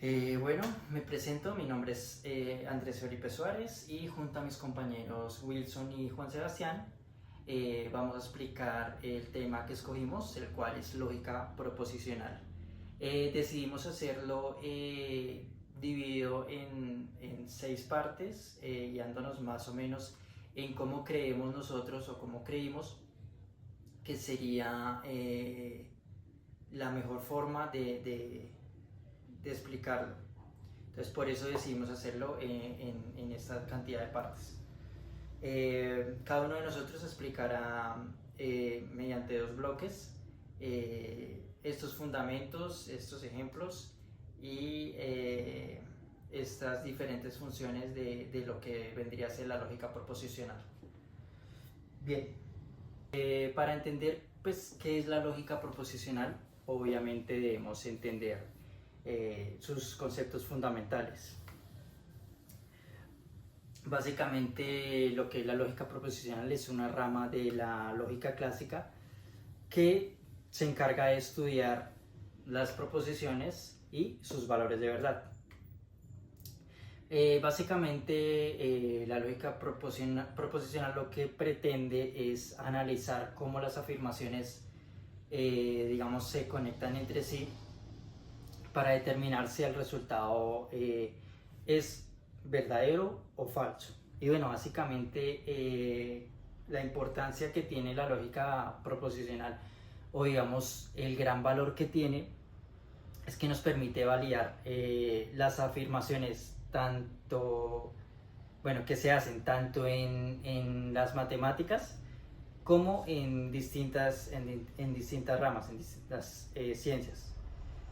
Bueno, me presento, mi nombre es Andrés Felipe Suárez y junto a mis compañeros Wilson y Juan Sebastián vamos a explicar el tema que escogimos, el cual es lógica proposicional. Decidimos hacerlo dividido en 6 partes, guiándonos más o menos en cómo creemos nosotros o cómo creímos que sería la mejor forma de explicarlo. Entonces por eso decidimos hacerlo en esta cantidad de partes. Cada uno de nosotros explicará mediante 2 bloques estos fundamentos, estos ejemplos y estas diferentes funciones de lo que vendría a ser la lógica proposicional. Bien, para entender pues, qué es la lógica proposicional, obviamente debemos entender sus conceptos fundamentales. Básicamente lo que es la lógica proposicional es una rama de la lógica clásica que se encarga de estudiar las proposiciones y sus valores de verdad. Básicamente la lógica proposicional lo que pretende es analizar cómo las afirmaciones digamos se conectan entre sí para determinar si el resultado es verdadero o falso. Y bueno, básicamente la importancia que tiene la lógica proposicional, o digamos el gran valor que tiene, es que nos permite validar las afirmaciones tanto, bueno, que se hacen tanto en las matemáticas como en distintas ramas, en distintas ciencias.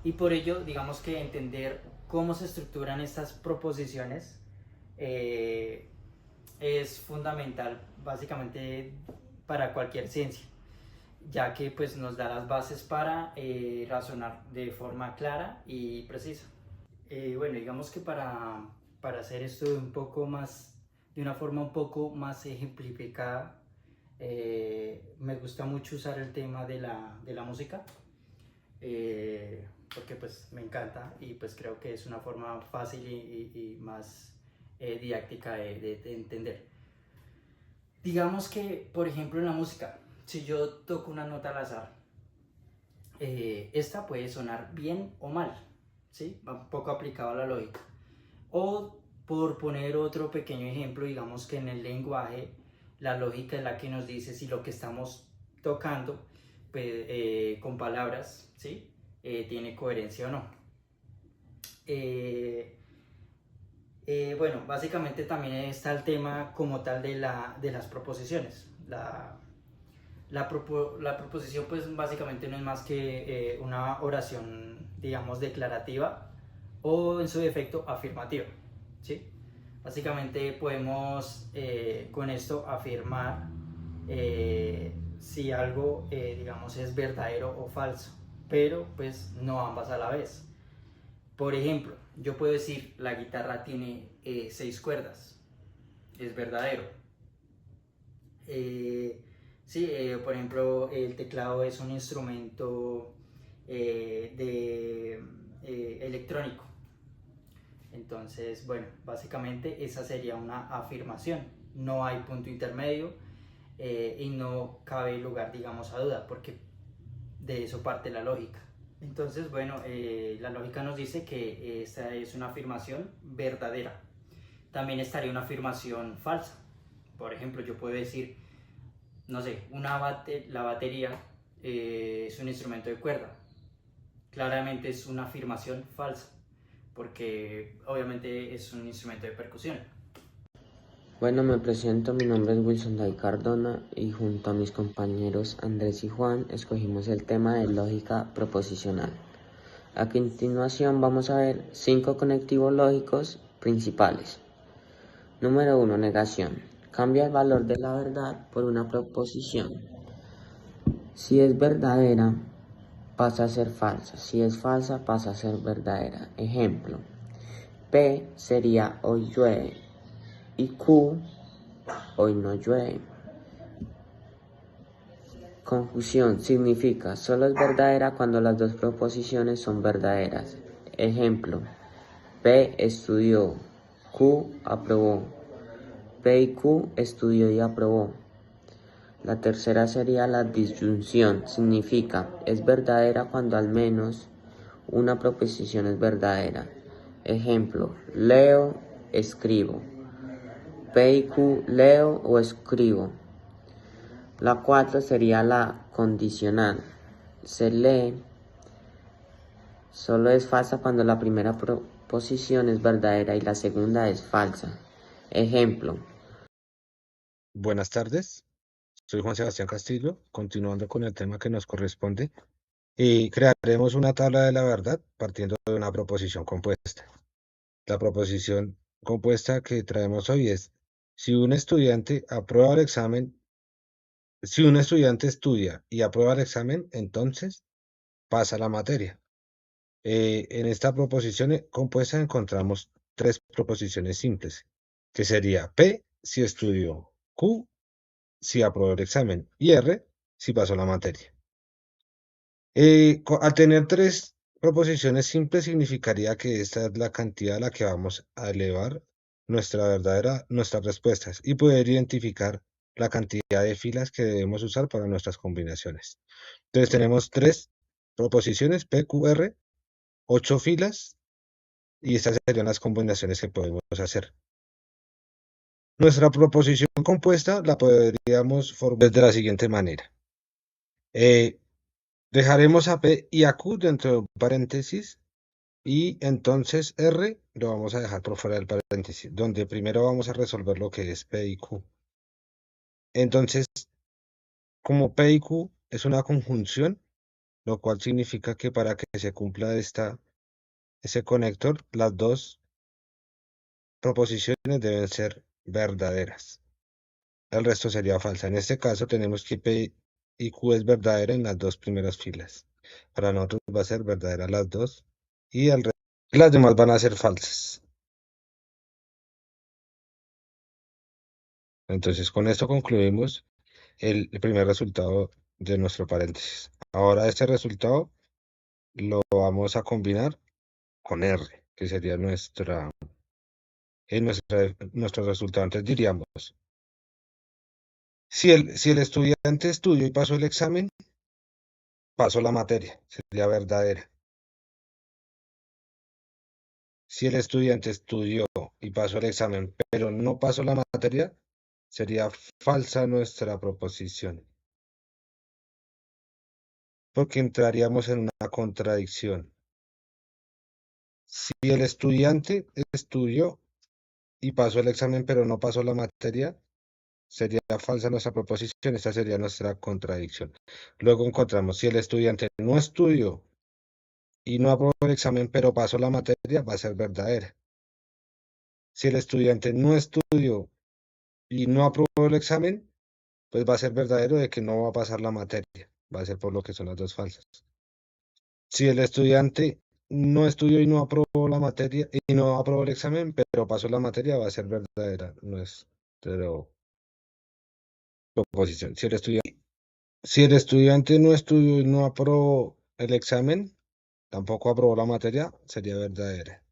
Y por ello, digamos que entender cómo se estructuran estas proposiciones es fundamental básicamente para cualquier ciencia, ya que pues, nos da las bases para razonar de forma clara y precisa. Bueno, digamos que para hacer esto de una forma un poco más ejemplificada, me gusta mucho usar el tema de la música. Porque pues me encanta y pues creo que es una forma fácil y más didáctica de entender. Digamos que, por ejemplo, en la música, si yo toco una nota al azar, esta puede sonar bien o mal, ¿sí? Va un poco aplicado a la lógica. O por poner otro pequeño ejemplo, digamos que en el lenguaje, la lógica es la que nos dice si lo que estamos tocando pues, con palabras, ¿sí? Tiene coherencia o no. Bueno, básicamente también está el tema como tal de las proposiciones. La proposición pues básicamente no es más que una oración, digamos, declarativa o en su defecto afirmativa, ¿sí? Básicamente podemos con esto afirmar si algo, digamos, es verdadero o falso, pero pues no ambas a la vez. Por ejemplo, yo puedo decir la guitarra tiene 6 cuerdas, es verdadero. Sí, por ejemplo, el teclado es un instrumento electrónico. Entonces, bueno, básicamente esa sería una afirmación. No hay punto intermedio y no cabe lugar, digamos, a duda, porque de eso parte la lógica. Entonces, bueno, la lógica nos dice que esta es una afirmación verdadera. También estaría una afirmación falsa. Por ejemplo, yo puedo decir, no sé, la batería es un instrumento de cuerda. Claramente es una afirmación falsa, porque obviamente es un instrumento de percusión. Bueno, me presento, mi nombre es Wilson Day Cardona y junto a mis compañeros Andrés y Juan escogimos el tema de lógica proposicional. A continuación vamos a ver 5 conectivos lógicos principales. Número 1. Negación. Cambia el valor de la verdad por una proposición. Si es verdadera, pasa a ser falsa. Si es falsa, pasa a ser verdadera. Ejemplo. P sería hoy llueve y Q hoy no llueve. Conjunción significa solo es verdadera cuando las dos proposiciones son verdaderas. Ejemplo. P estudió, Q aprobó. P y Q estudió y aprobó. La tercera sería la disyunción. Significa, es verdadera cuando al menos una proposición es verdadera. Ejemplo, leo, escribo. P y Q, leo o escribo. La cuatro sería la condicional. Se lee, solo es falsa cuando la primera proposición es verdadera y la segunda es falsa. Ejemplo, Buenas tardes, soy Juan Sebastián Castillo, continuando con el tema que nos corresponde, y crearemos una tabla de la verdad partiendo de una proposición compuesta. La proposición compuesta que traemos hoy es, si un estudiante aprueba el examen, si un estudiante estudia y aprueba el examen, entonces pasa la materia. En esta proposición compuesta encontramos tres proposiciones simples, que sería P si estudió, Q si aprobó el examen y R si pasó la materia. Al tener tres proposiciones simples significaría que esta es la cantidad a la que vamos a elevar nuestras respuestas y poder identificar la cantidad de filas que debemos usar para nuestras combinaciones. Entonces tenemos tres proposiciones P, Q, R, 8 filas y estas serían las combinaciones que podemos hacer. Nuestra proposición compuesta la podríamos formar de la siguiente manera. Dejaremos a P y a Q dentro de un paréntesis y entonces R lo vamos a dejar por fuera del paréntesis, donde primero vamos a resolver lo que es P y Q. Entonces, como P y Q es una conjunción, lo cual significa que para que se cumpla ese conector, las dos proposiciones deben ser verdaderas. El resto sería falsa. En este caso tenemos que P y Q es verdadera en las dos primeras filas. Para nosotros va a ser verdadera las dos y las demás van a ser falsas. Entonces con esto concluimos el primer resultado de nuestro paréntesis. Ahora este resultado lo vamos a combinar con R, que sería nuestro resultado. Entonces diríamos, si el estudiante estudió y pasó el examen, pasó la materia, sería verdadera. Si el estudiante estudió y pasó el examen, pero no pasó la materia, sería falsa nuestra proposición, porque entraríamos en una contradicción. Si el estudiante estudió y pasó el examen, pero no pasó la materia, sería falsa nuestra proposición, esta sería nuestra contradicción. Luego encontramos, si el estudiante no estudió y no aprobó el examen, pero pasó la materia, va a ser verdadera. Si el estudiante no estudió y no aprobó el examen, pues va a ser verdadero de que no va a pasar la materia. Va a ser por lo que son las dos falsas. Si el estudiante no estudió y no aprobó la materia y no aprobó el examen, pero pasó la materia, va a ser verdadera nuestra proposición. Si el estudiante no estudió y no aprobó el examen, tampoco aprobó la materia, sería verdadera.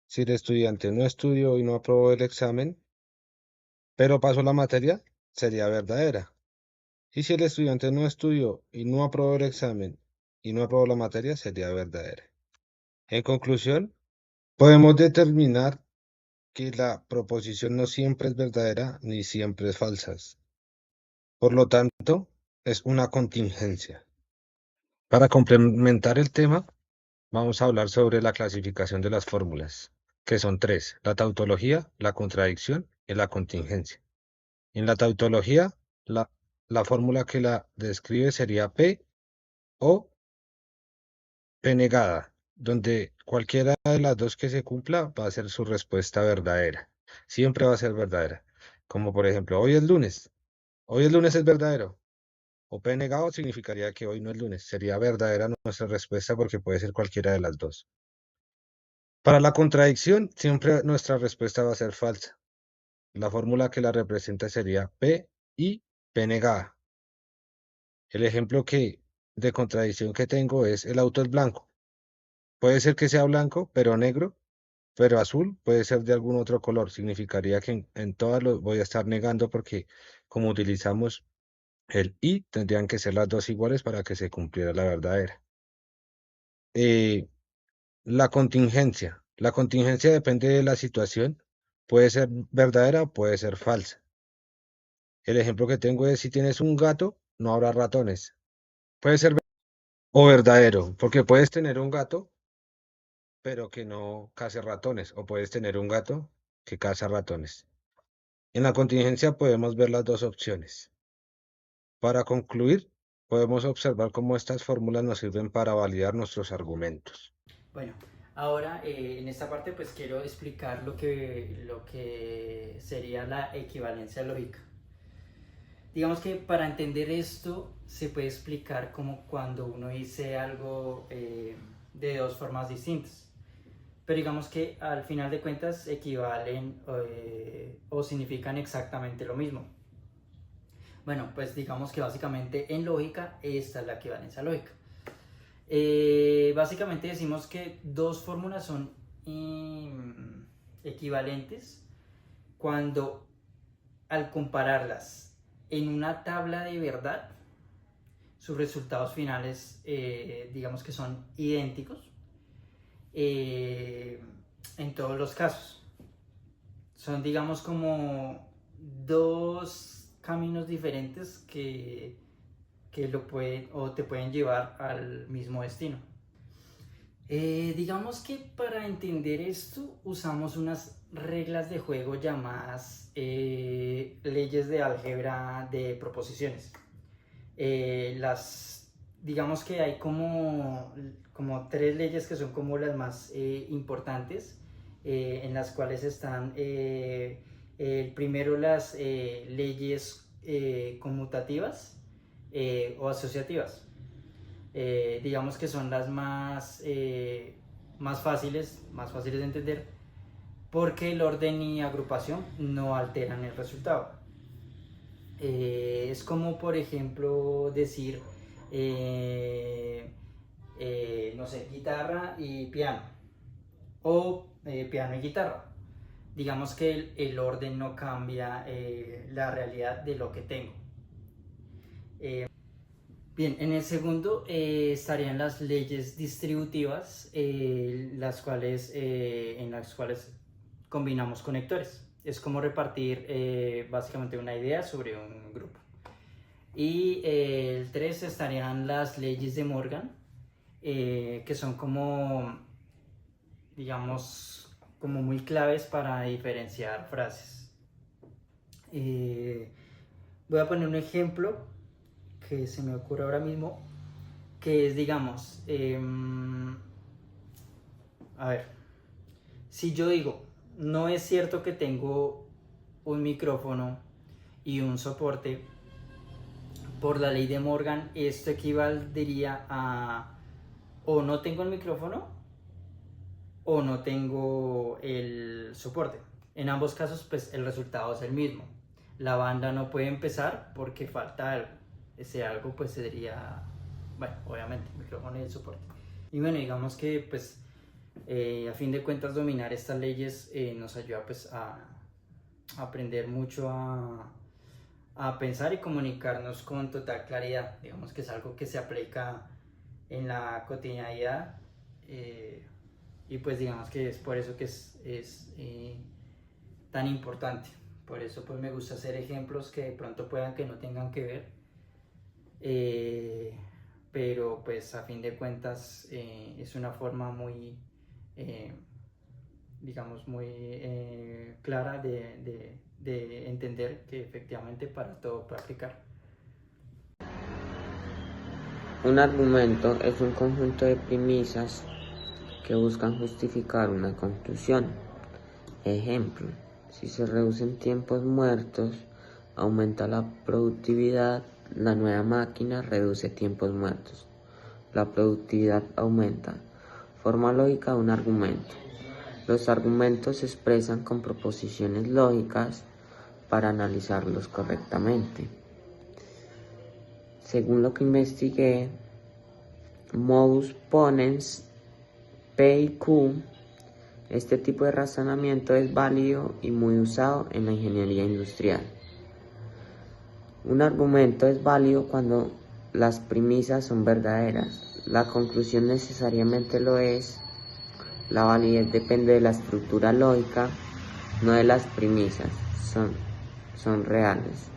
Si el estudiante no estudió y no aprobó el examen, pero pasó la materia, sería verdadera. Y si el estudiante no estudió y no aprobó el examen y no aprobó la materia, sería verdadera. En conclusión, podemos determinar que la proposición no siempre es verdadera ni siempre es falsa. Por lo tanto, es una contingencia. Para complementar el tema, vamos a hablar sobre la clasificación de las fórmulas, que son tres: la tautología, la contradicción y la contingencia. En la tautología, la fórmula que la describe sería P o P negada, donde cualquiera de las dos que se cumpla va a ser su respuesta verdadera. Siempre va a ser verdadera. Como por ejemplo, hoy es lunes. Hoy es lunes es verdadero. O P negado significaría que hoy no es lunes. Sería verdadera nuestra respuesta porque puede ser cualquiera de las dos. Para la contradicción, siempre nuestra respuesta va a ser falsa. La fórmula que la representa sería P y P negada. El ejemplo de contradicción que tengo es el auto es blanco. Puede ser que sea blanco, pero negro, pero azul puede ser de algún otro color. Significaría que en todas los voy a estar negando porque como utilizamos el y, tendrían que ser las dos iguales para que se cumpliera la verdadera. Eh, la contingencia. La contingencia depende de la situación. Puede ser verdadera o puede ser falsa. El ejemplo que tengo es, si tienes un gato, no habrá ratones. Puede ser o verdadero, porque puedes tener un gato, pero que no case ratones, o puedes tener un gato que caza ratones. En la contingencia podemos ver las dos opciones. Para concluir, podemos observar cómo estas fórmulas nos sirven para validar nuestros argumentos. Bueno, ahora en esta parte pues quiero explicar lo que sería la equivalencia lógica. Digamos que para entender esto se puede explicar como cuando uno dice algo de dos formas distintas. Pero digamos que al final de cuentas equivalen o significan exactamente lo mismo. Bueno, pues digamos que básicamente en lógica esta es la equivalencia lógica. Básicamente decimos que dos fórmulas son equivalentes cuando al compararlas en una tabla de verdad, sus resultados finales digamos que son idénticos en todos los casos. Son digamos como dos caminos diferentes que lo pueden o te pueden llevar al mismo destino. Digamos que para entender esto usamos unas reglas de juego llamadas leyes de álgebra de proposiciones. Digamos que hay como tres leyes que son como las más importantes, en las cuales están primero las leyes conmutativas o asociativas. Digamos que son las más fáciles de entender porque el orden y agrupación no alteran el resultado. Es como por ejemplo decir no sé, guitarra y piano o piano y guitarra. Digamos que el orden no cambia la realidad de lo que tengo. Bien, en el segundo estarían las leyes distributivas, en las cuales combinamos conectores. Es como repartir básicamente una idea sobre un grupo. Y el 3 estarían las leyes de Morgan, que son como, digamos, como muy claves para diferenciar frases. Voy a poner un ejemplo que se me ocurre ahora mismo, que es, digamos, a ver, si yo digo, no es cierto que tengo un micrófono y un soporte, por la ley de Morgan, esto equivaldría a o no tengo el micrófono o no tengo el soporte. En ambos casos, pues el resultado es el mismo. La banda no puede empezar porque falta algo. Ese algo pues sería, bueno, obviamente, el micrófono y el soporte. Y bueno, digamos que pues a fin de cuentas dominar estas leyes nos ayuda pues a aprender mucho a pensar y comunicarnos con total claridad. Digamos que es algo que se aplica en la cotidianidad y pues digamos que es por eso que es tan importante. Por eso pues me gusta hacer ejemplos que de pronto puedan que no tengan que ver, pero pues a fin de cuentas es una forma muy digamos muy clara de entender que efectivamente para todo puede aplicar. Un argumento es un conjunto de premisas que buscan justificar una conclusión. Ejemplo, si se reducen tiempos muertos, aumenta la productividad, la nueva máquina reduce tiempos muertos, la productividad aumenta. Forma lógica de un argumento. Los argumentos se expresan con proposiciones lógicas para analizarlos correctamente. Según lo que investigué, modus ponens P y Q Este tipo de razonamiento es válido y muy usado en la ingeniería industrial. Un argumento es válido cuando las premisas son verdaderas. La conclusión necesariamente lo es. La validez depende de la estructura lógica, no de las premisas. Son reales.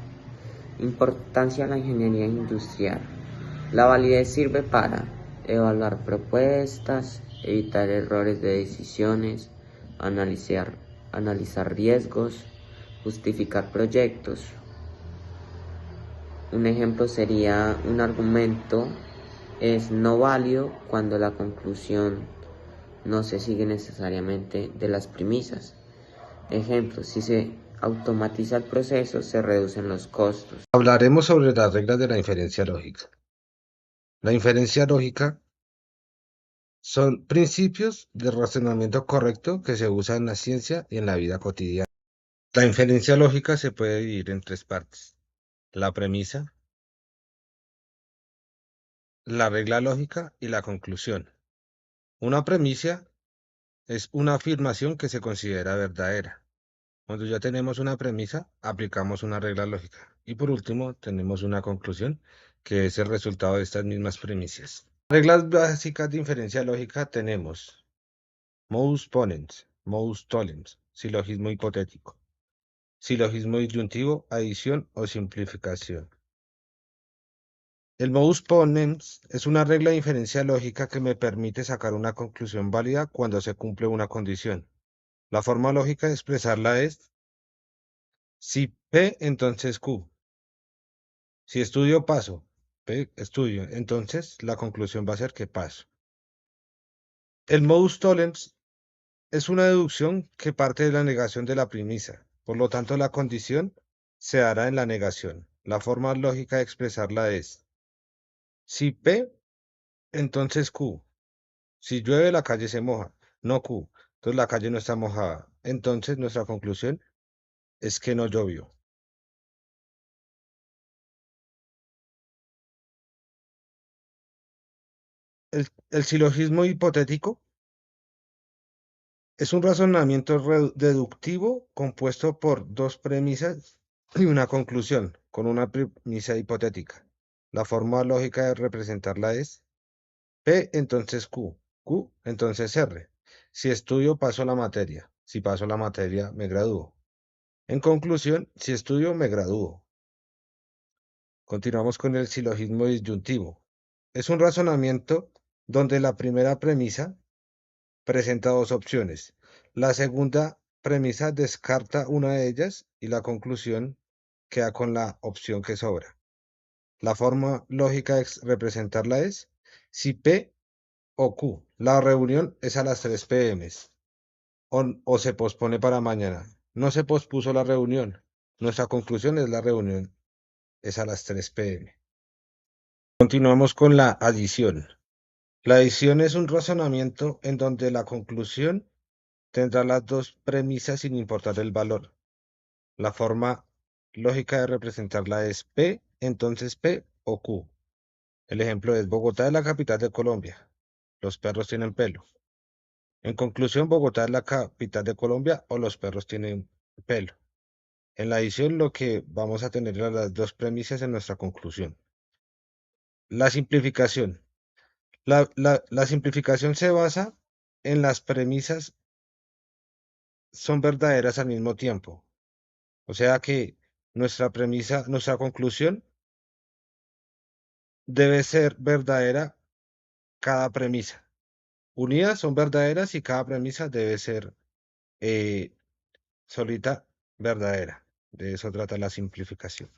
Importancia de la ingeniería industrial. La validez sirve para evaluar propuestas, evitar errores de decisiones, analizar riesgos, justificar proyectos. Un ejemplo sería: un argumento es no válido cuando la conclusión no se sigue necesariamente de las premisas. Ejemplo: si se automatiza el proceso, se reducen los costos. Hablaremos sobre las reglas de la inferencia lógica. La inferencia lógica son principios de razonamiento correcto que se usan en la ciencia y en la vida cotidiana. La inferencia lógica se puede dividir en tres partes: la premisa, la regla lógica y la conclusión. Una premisa es una afirmación que se considera verdadera. Cuando ya tenemos una premisa, aplicamos una regla lógica. Y por último, tenemos una conclusión, que es el resultado de estas mismas premisas. Reglas básicas de inferencia lógica tenemos modus ponens, modus tollens, silogismo hipotético, silogismo disyuntivo, adición o simplificación. El modus ponens es una regla de inferencia lógica que me permite sacar una conclusión válida cuando se cumple una condición. La forma lógica de expresarla es: si P, entonces Q. Si estudio, paso. P, estudio. Entonces, la conclusión va a ser que paso. El modus tollens es una deducción que parte de la negación de la premisa. Por lo tanto, la condición se dará en la negación. La forma lógica de expresarla es: si P, entonces Q. Si llueve, la calle se moja. No Q. Entonces, la calle no está mojada. Entonces, nuestra conclusión es que no llovió. El silogismo hipotético es un razonamiento deductivo compuesto por dos premisas y una conclusión, con una premisa hipotética. La forma lógica de representarla es: P, entonces Q. Q, entonces R. Si estudio, paso la materia. Si paso la materia, me gradúo. En conclusión, si estudio, me gradúo. Continuamos con el silogismo disyuntivo. Es un razonamiento donde la primera premisa presenta dos opciones. La segunda premisa descarta una de ellas y la conclusión queda con la opción que sobra. La forma lógica de representarla es: si P o Q, la reunión es a las 3 p.m. O se pospone para mañana. No se pospuso la reunión. Nuestra conclusión es: la reunión es a las 3 p.m. Continuamos con la adición. La adición es un razonamiento en donde la conclusión tendrá las dos premisas sin importar el valor. La forma lógica de representarla es: P, entonces P o Q. El ejemplo es: Bogotá es la capital de Colombia. Los perros tienen pelo. En conclusión, Bogotá es la capital de Colombia o los perros tienen pelo. En la adición, lo que vamos a tener son las dos premisas en nuestra conclusión. La simplificación. La simplificación se basa en las premisas son verdaderas al mismo tiempo. O sea que nuestra conclusión debe ser verdadera cada premisa. Unidas son verdaderas y cada premisa debe ser solita verdadera. De eso trata la simplificación.